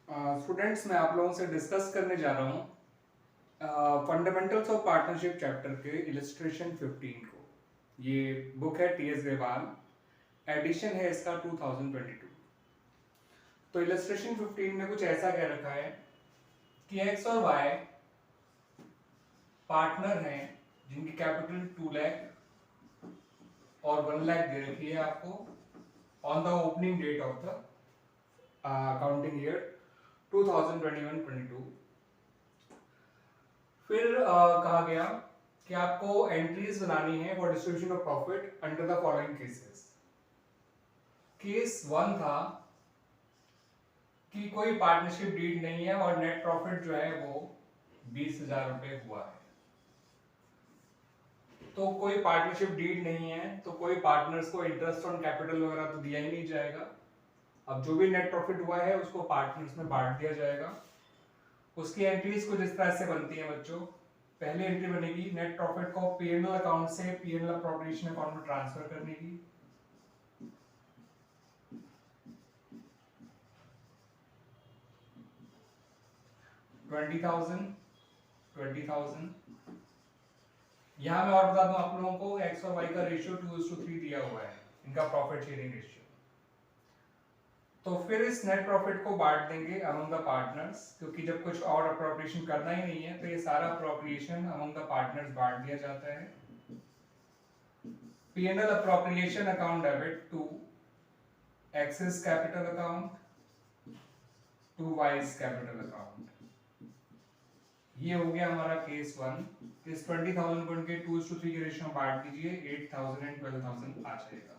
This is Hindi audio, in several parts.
स्टूडेंट्स मैं आप लोगों से डिस्कस करने जा रहा हूँ फंडामेंटल्स ऑफ पार्टनरशिप चैप्टर के इलस्ट्रेशन 15 को। ये बुक है टीएस ग्रेवाल, एडिशन है इसका 2022। तो इलस्ट्रेशन 15 में कुछ ऐसा कह रखा है कि एक्स और वाई पार्टनर हैं जिनकी कैपिटल 2 लाख और 1 लाख दे रखी है आपको on the opening date of the accounting year 2021-22। फिर कहा गया कि आपको एंट्रीज बनानी है for distribution of profit under the following cases. Case 1 था कि कोई पार्टनरशिप डीड नहीं है और नेट प्रॉफिट जो है वो 20,000 रुपए हुआ है। तो कोई पार्टनरशिप डीड नहीं है तो कोई पार्टनर्स को इंटरेस्ट ऑन कैपिटल वगैरह तो दिया ही नहीं जाएगा। अब जो भी नेट प्रॉफिट हुआ है उसको पार्टनर्स में बांट दिया जाएगा। उसकी एंट्रीज कुछ इस तरह से बनती हैं बच्चों। पहली एंट्री बनेगी नेट प्रॉफिट को पीएनएल अकाउंट से पीएनएल अप्रोप्रिएशन अकाउंट में ट्रांसफर करने की। $20,000 यहां मैं और बता दूं आप लोगों को एक्स और वाई का रेशियो 2:3 दिया हुआ है, इनका प्रॉफिट शेयरिंग रेशियो। तो फिर इस नेट प्रॉफिट को बांट देंगे अमंग द पार्टनर्स, क्योंकि जब कुछ और अप्रोप्रिएशन करना ही नहीं है तो ये सारा अप्रोप्रिएशन अमंग द पार्टनर्स बांट दिया जाता है। P&L appropriation account debit to X's capital account to Y's capital account। ये हो गया हमारा केस 1। इस 20,000 को इनके 2:3 के रेशियो में बांट दीजिए, 8,000 एंड 12,000 आ जाएगा।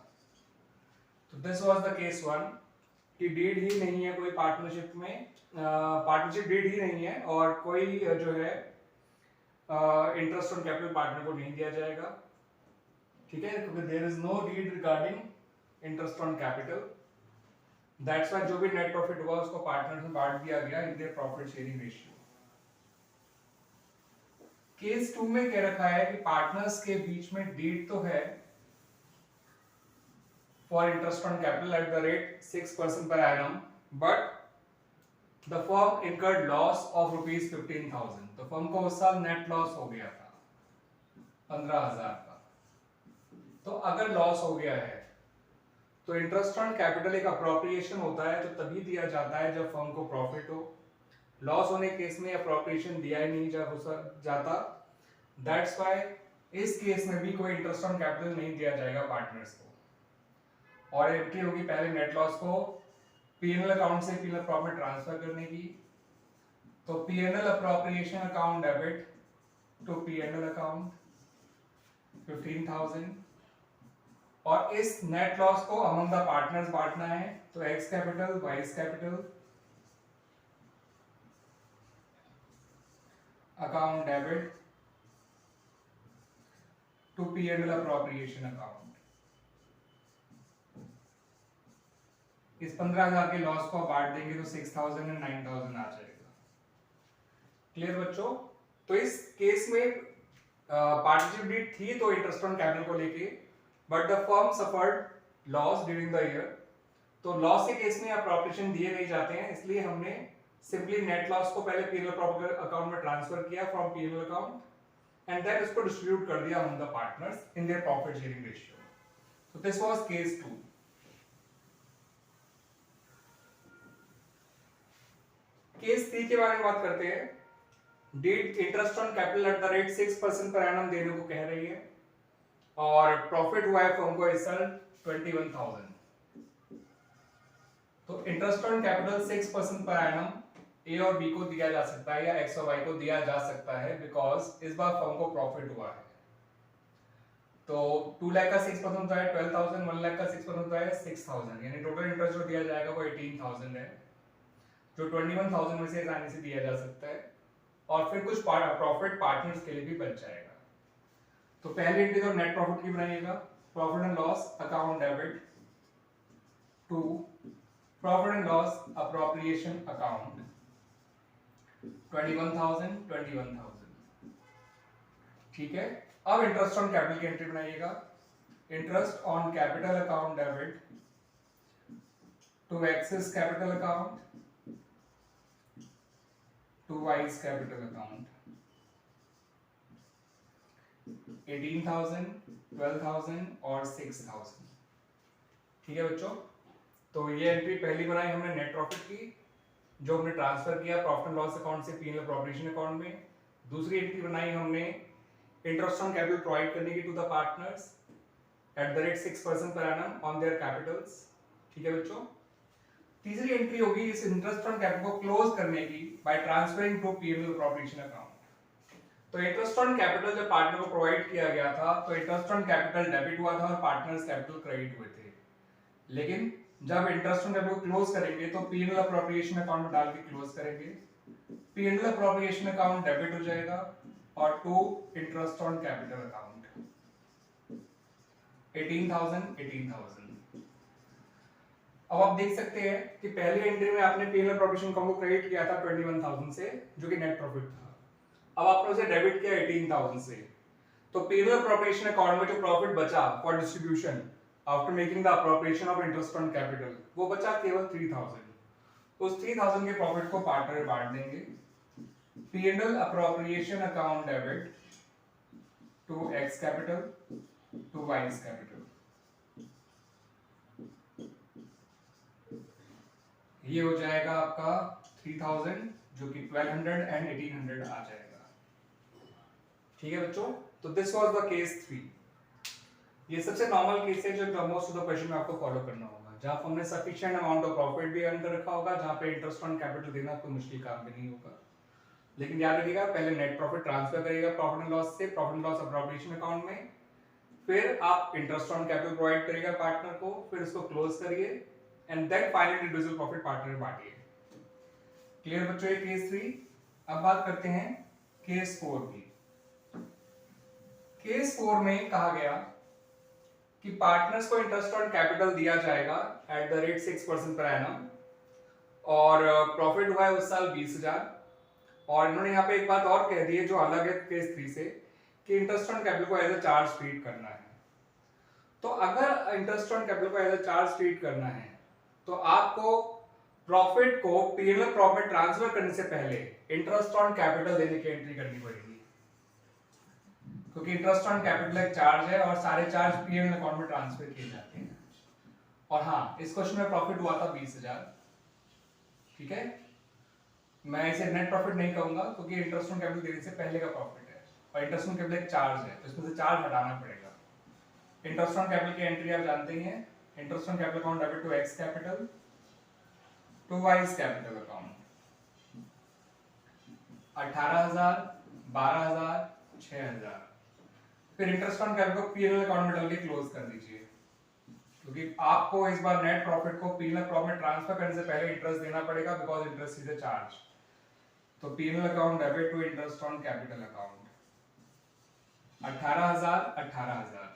तो दिस वाज द केस 1 कि डीड ही नहीं है कोई पार्टनरशिप में, पार्टनरशिप डीड ही नहीं है और कोई जो है इंटरेस्ट ऑन कैपिटल पार्टनर को नहीं दिया जाएगा। ठीक है, क्योंकि there is no deed regarding interest on capital. That's why जो भी नेट प्रॉफिट हुआ उसको पार्टनर्स में बांट दिया गया इन their profit sharing ratio. Case 2 में कह रखा है कि पार्टनर्स के बीच में डीड तो है for interest on capital at the rate 6% per annum, but the firm incurred loss of ₹15,000। तो फर्म को उस साल नेट लॉस हो गया था 15,000 का। तो अगर लॉस हो गया है तो इंटरेस्ट ऑन कैपिटल एक अप्रोप्रिएशन होता है जो तभी दिया जाता है जब फर्म को प्रॉफिट हो। लॉस होने केस में अप्रोप्रिएशन दिया ही नहीं जाता। दैट्स व्हाई इस केस में भी कोई इंटरेस्ट ऑन कैपिटल नहीं दिया जाएगा पार्टनर्स को। और एंट्री होगी पहले नेट लॉस को पीएनएल अकाउंट से पीएनएल प्रॉफिट ट्रांसफर करने की। तो PNL appropriation account debit to PNL account 15,000 और इस नेट लॉस को अमंग द पार्टनर्स बांटना है। तो X capital Y capital account debit to PNL appropriation account. इस 15,000 के लॉस को बांट देंगे तो 6,000 एंड 9,000 आ जाएगा। क्लियर बच्चों? तो इस केस में पार्टनरशिप डीड थी तो इंटरेस्ट ऑन कैपिटल को लेके, but the firm suffered loss during the year. तो लॉस के केस में अप्रोप्रिएशन दिए नहीं जाते हैं, इसलिए हमने सिंपली नेट लॉस को पहले पीएनएल प्रॉफिट अकाउंट में ट्रांसफर किया from PNL account and then इसको डिस्ट्रीब्यूट कर दिया among the partners in their profit sharing ratio. तो दिस वाज केस 2। केस 3 के बारे में बात करते हैं। Deed interest on capital at the rate 6% per annum देने को कह रही है और प्रॉफिट हुआ है फर्म को इस साल 21,000। तो interest on capital 6% per annum ए और बी को दिया जा सकता है या एक्स और वाई को दिया जा सकता है बिकॉज इस बार फर्म को प्रॉफिट हुआ है। तो 2 लाख का 6% होता है 12,000, 1 लाख का 6% होता है 6,000, यानी टोटल इंटरेस्ट जो दिया जाएगा वो 18,000 है, जो 21,000 में से आसानी से दिया जा सकता है और फिर कुछ प्रॉफिट पार्टनर्स के लिए भी बच जाएगा। तो पहली एंट्री तो नेट प्रॉफिट की बनाइएगा, profit and loss account debit to profit and loss appropriation account 21,000। ठीक है, अब इंटरेस्ट ऑन कैपिटल की एंट्री बनाइएगा, interest on capital account debit to X's capital account to Y capital account 18,000, 12,000 और 6,000। ठीक है बच्चों, तो ये एंट्री पहली बनाई हमने नेट प्रॉफिट की, जो हमने ट्रांसफर किया प्रॉफिट एंड लॉस अकाउंट से P and L appropriation account में। दूसरी एंट्री बनाई हमने इंटरेस्ट ऑन कैपिटल प्रोवाइड करने की to the partners at the rate 6% per annum on their Capitals. ठीक है बच्चों, तीसरी एंट्री होगी इस इंटरेस्ट ऑन कैपिटल को क्लोज करने की by transferring to P and L appropriation account. तो इंटरेस्ट ऑन कैपिटल जब पार्टनर को प्रोवाइड किया गया था तो इंटरेस्ट ऑन कैपिटल डेबिट हुआ था और पार्टनर्स कैपिटल क्रेडिट हुए थे, लेकिन जब इंटरेस्ट ऑन कैपिटल क्लोज करेंगे तो P and L appropriation account में डाल के क्लोज करेंगे। P and L appropriation account debit हो जाएगा और to interest on capital account 18,000। अब आप देख सकते हैं कि पहली एंट्री में आपने P and L appropriation account को क्रेडिट किया था 21,000 से, जो कि नेट प्रॉफिट था। अब आपने उसे डेबिट किया 18,000 से, तो P and L appropriation account में जो प्रॉफिट बचा for distribution after making the appropriation of interest on capital, वो बचा केवल 3,000। उस 3,000 के प्रॉफिट को पार्टनर में बांट देंगे। P and L appropriation account debit to X capital to Y capital. ये हो जाएगा आपका 3,000, जो कि 1200 एंड 1800 आ जाएगा। ठीक है बच्चों, तो दिस वाज द केस 3। ये सबसे नॉर्मल केस है जो मोस्ट ऑफ द क्वेश्चन में आपको फॉलो करना होगा, जहां हमने सफिशिएंट अमाउंट ऑफ प्रॉफिट भी अर्न कर रखा होगा, जहां पे इंटरेस्ट ऑन कैपिटल देना कोई मुश्किल काम भी नहीं होगा। लेकिन याद रखिएगा, पहले नेट प्रॉफिट ट्रांसफर करिएगा प्रॉफिट एंड लॉस से profit and loss appropriation account में, फिर आप इंटरेस्ट ऑन कैपिटल प्रोवाइड करिएगा पार्टनर को, फिर उसको क्लोज करिए and then finally individual profit partner में बांटिए। क्लियर बच्चों ये केस 3। अब बात करते हैं केस 4 की। केस 4 में कहा गया कि पार्टनर्स को इंटरेस्ट ऑन कैपिटल दिया जाएगा eight the rate 6% per annum, और प्रॉफिट हुआ है उस साल 20,000। और इन्होंने यहाँ पे एक बात और कह दी है जो अलग है केस 3 से, कि इंटरेस्ट ऑन कैपिटल को एज अ चार्ज ट्रीट करना है। तो अगर इंटरेस्ट ऑन कैपिटल को एज अ चार्ज ट्रीट करना है तो आपको प्रॉफिट को पीएनएल प्रॉफिट ट्रांसफर करने से पहले इंटरेस्ट ऑन कैपिटल देने की एंट्री करनी पड़ेगी, क्योंकि इंटरेस्ट ऑन कैपिटल एक चार्ज है और सारे चार्ज पीएनएल अकाउंट में ट्रांसफर किए जाते हैं। और हाँ, इस क्वेश्चन में प्रॉफिट हुआ था 20,000। ठीक है, मैं इसे नेट प्रॉफिट नहीं कहूंगा क्योंकि इंटरेस्ट ऑन कैपिटल देने से पहले का प्रॉफिट है और इंटरेस्ट ऑन कैपिटल एक चार्ज है, तो इसमें से चार्ज हटाना पड़ेगा। इंटरेस्ट ऑन कैपिटल की एंट्री आप जानते ही हैं, interest on capital account debit to X capital to Y capital account 18,000, 12,000, 6,000। फिर इंटरेस्ट ऑन कैपिटल को पीएनएल अकाउंट में डाल के क्लोज कर दीजिए, क्योंकि आपको इस बार नेट प्रॉफिट को पीएनएल प्रॉफिट में ट्रांसफर करने से पहले इंटरेस्ट देना पड़ेगा, because interest is a charge. तो PNL account debit to interest on capital account 18,000, 18,000।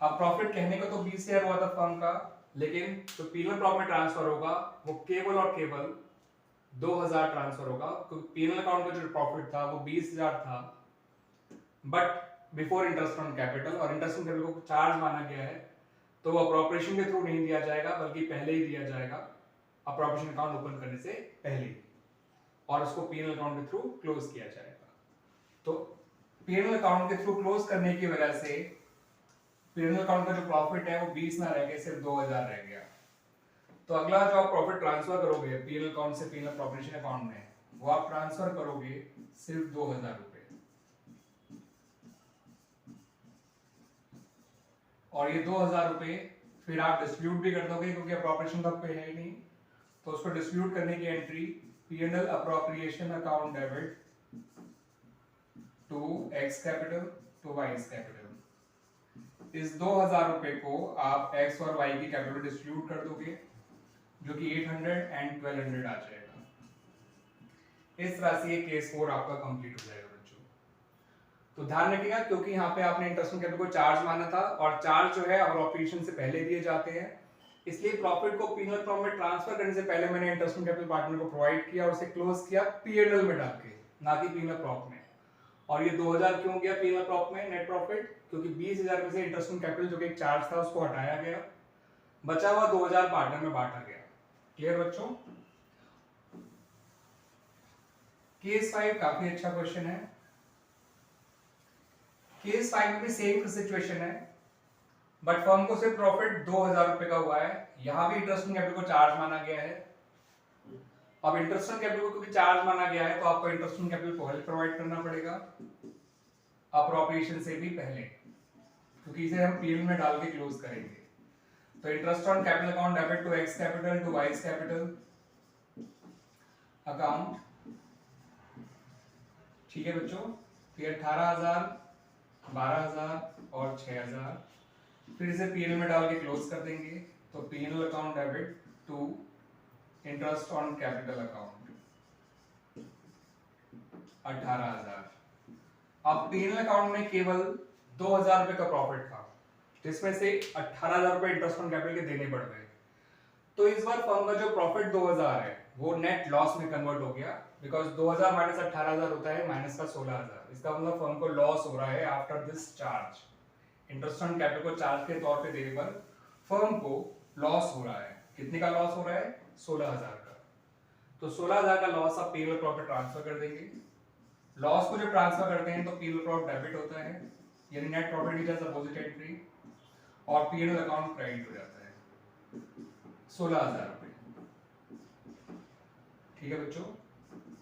अब प्रॉफिट कहने को तो 20,000 हुआ था फर्म का, लेकिन जो पीएनएल प्रॉफिट में ट्रांसफर होगा वो केवल और केवल 2,000 ट्रांसफर होगा, क्योंकि पीएनएल अकाउंट का जो प्रॉफिट था वो 20,000 था, but before interest on capital, और इंटरेस्ट ऑन कैपिटल को चार्ज माना गया है, तो वो अप्रोप्रिएशन के थ्रू नहीं दिया जाएगा, बल्कि पहले ही दिया जाएगा अप्रोप्रिएशन अकाउंट ओपन करने से पहले, और उसको पीएनएल अकाउंट के थ्रू क्लोज किया जाएगा। तो पीएनएल अकाउंट के थ्रू क्लोज करने की वजह से पीएनएल अकाउंट का जो प्रॉफिट है वो 20 ना रह गया, सिर्फ 2,000 रह गया। तो अगला जो आप प्रॉफिट ट्रांसफर करोगे पीएनएल अकाउंट से पीएनएल अप्रोप्रिएशन अकाउंट में, वो आप ट्रांसफर करोगे सिर्फ 2,000 रुपए, और ये 2,000 रुपए फिर आप डिस्ट्रीब्यूट भी कर दोगे, क्योंकि अप्रोप्रिएशन तो पे है ही नहीं, तो उसको डिस्ट्रीब्यूट करने की entry PNL appropriation account debit to X capital to Y capital. इस 2,000 रुपए को आप एक्स और वाई की कैपिटल डिस्ट्रीब्यूट कर दोगे, जो कि 800 एंड 1200 आ जाएगा। इस तरह से ये केस 4 आपका कंप्लीट हो जाएगा बच्चों। तो ध्यान रखिएगा, क्योंकि यहाँ पे आपने इंटरेस्ट ऑन कैपिटल को चार्ज माना था, और चार्ज जो है अप्रोप्रिएशन से पहले दिए जाते हैं, इसलिए प्रॉफिट को पीएनएल प्रॉफिट में ट्रांसफर करने से पहले मैंने इंटरेस्ट ऑन कैपिटल पार्टनर को प्रोवाइड किया और उसे क्लोज किया पीएनएल में डाल के, ना कि पीएनएल प्रॉफिट में। और ये 2,000 क्यों गया पीएनएल प्रॉफिट में नेट प्रॉफिट, क्योंकि 20,000 में से इंटरेस्ट ऑन कैपिटल जो कि एक चार्ज था उसको हटाया गया, बचा हुआ 2,000 पार्टनर में बांटा गया। क्लियर बच्चों? केस 5 काफी अच्छा क्वेश्चन है। केस 5 में भी सेम सिचुएशन है, बट फर्म को सिर्फ प्रॉफिट 2000 रुपए का हुआ है। यहां भी इंटरेस्ट ऑन कैपिटल को चार्ज माना गया है। अब इंटरेस्ट ऑन कैपिटल को क्योंकि चार्ज माना गया है, तो आपको इंटरेस्ट ऑन कैपिटल पहले प्रोवाइड करना पड़ेगा अप्रोप्रिएशन से भी पहले, क्योंकि इसे हम पीएल में डाल के क्लोज करेंगे। तो interest on capital account debit to X capital to Y capital account, ठीक है बच्चों। तो ये 18,000, 12,000 और 6,000, फिर इसे पीएल में डाल के क्लोज कर देंगे। तो PL account debit to interest on capital account 18,000। अब पीएल अकाउंट में केवल 2,000 रुपए का प्रॉफिट था, जिसमें से 18,000 रुपए इंटरेस्ट ऑन कैपिटल के देने पड़ गए। तो इस बार फर्म का जो प्रॉफिट 2,000 है वो नेट लॉस में कन्वर्ट हो गया, बिकॉज 2,000 माइनस 18,000 होता है माइनस का 16,000। इसका मतलब फर्म को लॉस हो रहा है after this charge. Interest on capital को चार्ज के तौर पे देने पर फर्म को लॉस हो रहा है। कितने का लॉस हो रहा है? 16,000 का। तो 16,000 का लॉस आप पीएल प्रॉफिट ट्रांसफर कर देंगे। लॉस को जब ट्रांसफर करते हैं तो पीएल प्रॉफिट डेबिट होता है, यानी net profit is opposite entry, और पीएल अकाउंट क्रेडिट हो जाता है 16,000 रुपए। ठीक है बच्चों।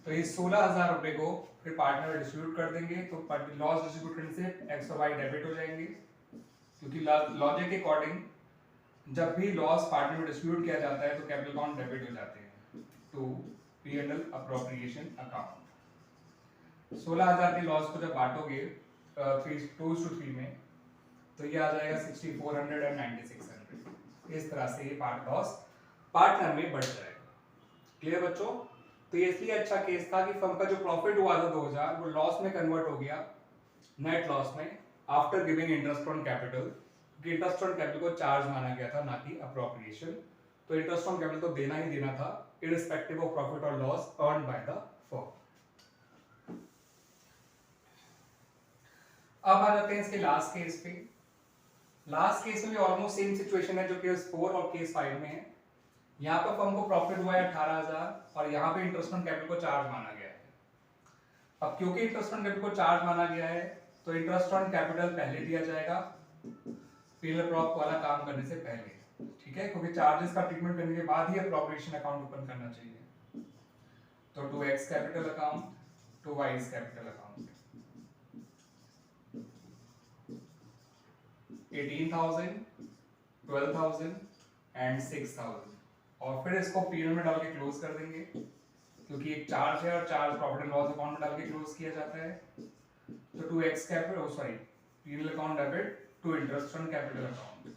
तो इस 16,000 रुपए को फिर पार्टनर में डिस्ट्रीब्यूट कर देंगे। तो लॉस डिस्ट्रीब्यूट करने से एक्स और वाई डेबिट हो जाएंगे, क्योंकि लॉजिक के अकॉर्डिंग जब भी लॉस पार्टनर में डिस्ट्रीब्यूट किया जाता है तो कैपिटल अकाउंट डेबिट हो जाते हैं टू पीएनएल अप्रोप्रिएशन अकाउंट। 16,000 के लॉस को जब बांटोगे 2:3 में, तो ये आ जाएगा 6,400 और 9,600। इस तरह से ये पार्ट लॉस पार्टनर में बढ़ जाएगा। क्लियर बच्चों? तो ये इसलिए अच्छा केस था कि फर्म का जो प्रॉफिट हुआ था 2,000 वो लॉस में कन्वर्ट हो गया, नेट लॉस में, after giving interest on capital. Interest on capital को चार्ज माना गया था, ना कि अप्रोप्रिएशन। तो इंटरेस्ट ऑन कैपिटल तो देना ही देना था, इररिस्पेक्टिव ऑफ प्रॉफिट और loss earned by the firm. अब आ जाते हैं इसके लास्ट केस पे। लास्ट केस में भी ऑलमोस्ट सेम सिचुएशन है जो केस 4 और केस 5 में है। यहाँ पर फर्म को प्रॉफिट हुआ है 18,000 और यहाँ पे इंटरेस्ट ऑन कैपिटल को चार्ज माना गया है। अब क्योंकि इंटरेस्ट ऑन कैपिटल को चार्ज माना गया है, तो इंटरेस्ट ऑन कैपिटल पहले दिया जाएगा पीएल प्रॉप वाला काम करने से पहले, ठीक है, क्योंकि चार्जेस का ट्रीटमेंट करने के बाद ही अप्रोप्रिएशन अकाउंट ओपन करना चाहिए। तो to X capital account to Y capital account 18,000, 12,000 and 6,000, और फिर इसको पीएल में डाल के क्लोज कर देंगे, क्योंकि एक चार्ज है और charge profit and loss account में डाल के क्लोज किया जाता है। तो to X capital sorry PL account debit to interest on capital account.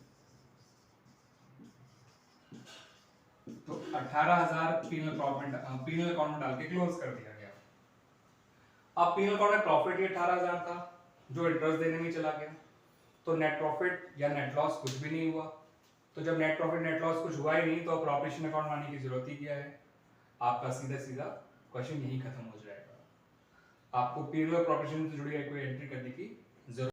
तो 18,000 पीएल अकाउंट में डाल के क्लोज कर दिया गया। अब पीएल अकाउंट में प्रॉफिट ही 18,000 था जो इंटरेस्ट देने में चला गया, तो नेट प्रॉफिट या नेट लॉस कुछ भी नहीं हुआ। तो जब नेट प्रॉफिट नेट लॉस कुछ हुआ ही नहीं, तो अप्रोप्रिएशन अकाउंट मानने की जरूरत ही क्या है? आपका सीधा सीधा क्वेश्चन यही खत्म हो जाएगा। आपको पीएल अप्रोप्रिएशन से जुड़ी कोई एंट्री करने की जरूरत